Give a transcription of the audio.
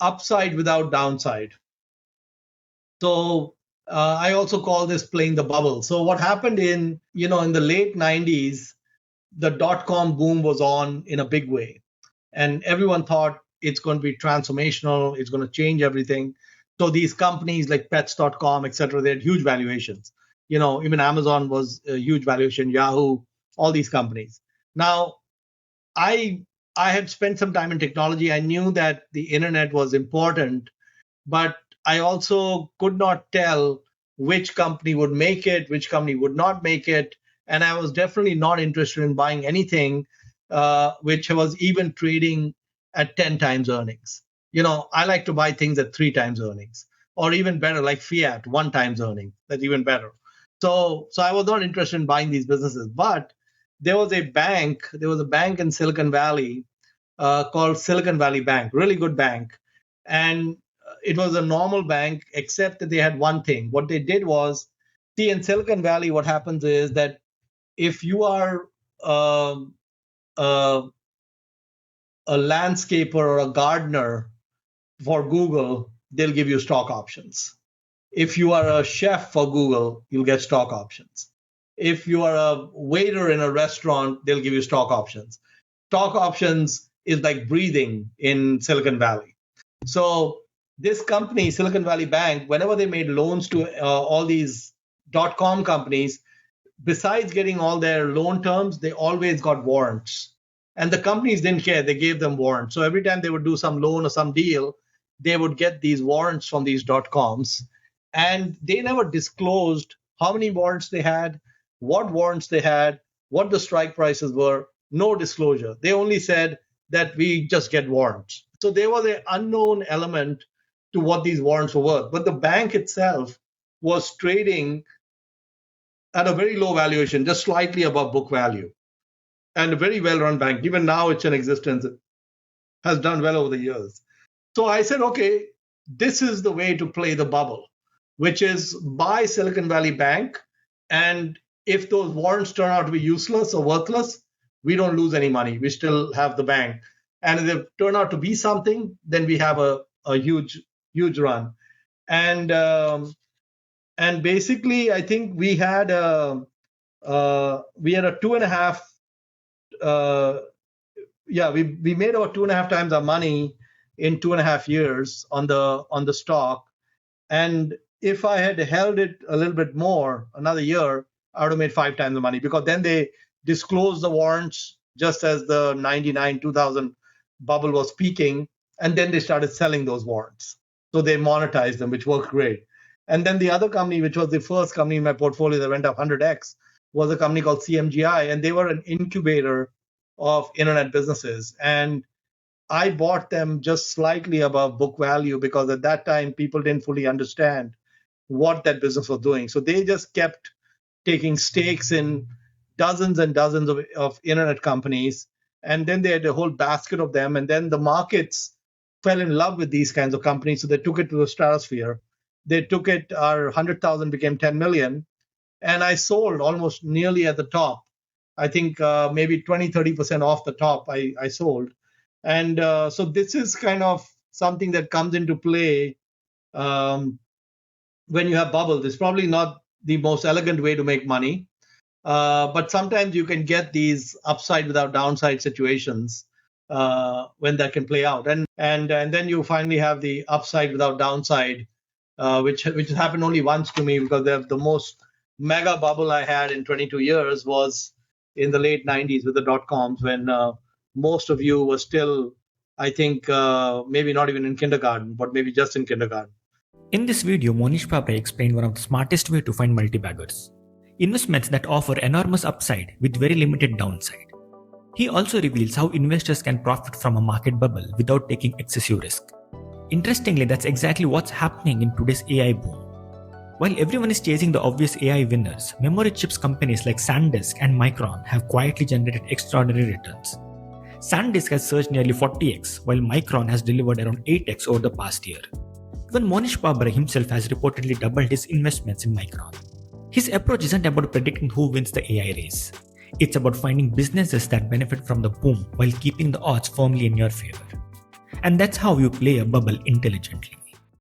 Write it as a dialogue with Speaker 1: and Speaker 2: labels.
Speaker 1: upside without downside. So I also call this playing the bubble. So what happened in the late 90s, the dot-com boom was on in a big way. And everyone thought it's going to be transformational, it's going to change everything. So these companies like pets.com, etc., they had huge valuations. Even Amazon was a huge valuation, Yahoo, all these companies. Now, I I had spent some time in technology. I knew that the internet was important, but I also could not tell which company would make it, which company would not make it. And I was definitely not interested in buying anything which was even trading at 10 times earnings. I like to buy things at 3 times earnings, or even better, like Fiat, 1 times earnings. That's even better. So I was not interested in buying these businesses. But there was a bank in Silicon Valley called Silicon Valley Bank, really good bank. And it was a normal bank, except that they had one thing. What they did was, see, in Silicon Valley, what happens is that if you are um, a, a landscaper or a gardener for Google, they'll give you stock options. If you are a chef for Google, you'll get stock options. If you are a waiter in a restaurant, they'll give you stock options. Stock options is like breathing in Silicon Valley. So this company, Silicon Valley Bank, whenever they made loans to all these dot-com companies, besides getting all their loan terms, they always got warrants. And the companies didn't care. They gave them warrants. So every time they would do some loan or some deal, they would get these warrants from these dot-coms. And they never disclosed how many warrants they had, what warrants they had, what the strike prices were. No disclosure. They only said that we just get warrants. So there was an unknown element to what these warrants were worth. But the bank itself was trading at a very low valuation, just slightly above book value, and a very well-run bank. Even now, it's in existence. It has done well over the years. So I said, okay, this is the way to play the bubble, which is buy Silicon Valley Bank, and if those warrants turn out to be useless or worthless, we don't lose any money. We still have the bank. And if they turn out to be something, then we have a huge, huge run. And basically, I think we had a 2.5. We made about 2.5 times our money in 2.5 years on the stock. And if I had held it a little bit more, another year, I would have made 5 times the money, because then they disclosed the warrants just as the 99, 2000 bubble was peaking. And then they started selling those warrants. So they monetized them, which worked great. And then the other company, which was the first company in my portfolio that went up 100x, was a company called CMGI. And they were an incubator of internet businesses. And I bought them just slightly above book value, because at that time, people didn't fully understand what that business was doing. So they just kept taking stakes in dozens and dozens of internet companies. And then they had a whole basket of them. And then the markets fell in love with these kinds of companies. So they took it to the stratosphere. They took it, our 100,000 became 10 million. And I sold almost nearly at the top. I think maybe 20, 30% off the top I sold. And so this is kind of something that comes into play when you have bubbles. It's probably not the most elegant way to make money, but sometimes you can get these upside without downside situations when that can play out. And then you finally have the upside without downside, which happened only once to me, because the most mega bubble I had in 22 years was in the late 90s with the dot-coms, when most of you were still, I think, maybe not even in kindergarten, but maybe just in kindergarten.
Speaker 2: In this video, Mohnish Pabrai explained one of the smartest way to find multibaggers. Investments that offer enormous upside with very limited downside. He also reveals how investors can profit from a market bubble without taking excessive risk. Interestingly, that's exactly what's happening in today's AI boom. While everyone is chasing the obvious AI winners, memory chips companies like SanDisk and Micron have quietly generated extraordinary returns. SanDisk has surged nearly 40x, while Micron has delivered around 8x over the past year. Even Mohnish Pabrai himself has reportedly doubled his investments in Micron. His approach isn't about predicting who wins the AI race. It's about finding businesses that benefit from the boom while keeping the odds firmly in your favor. And that's how you play a bubble intelligently.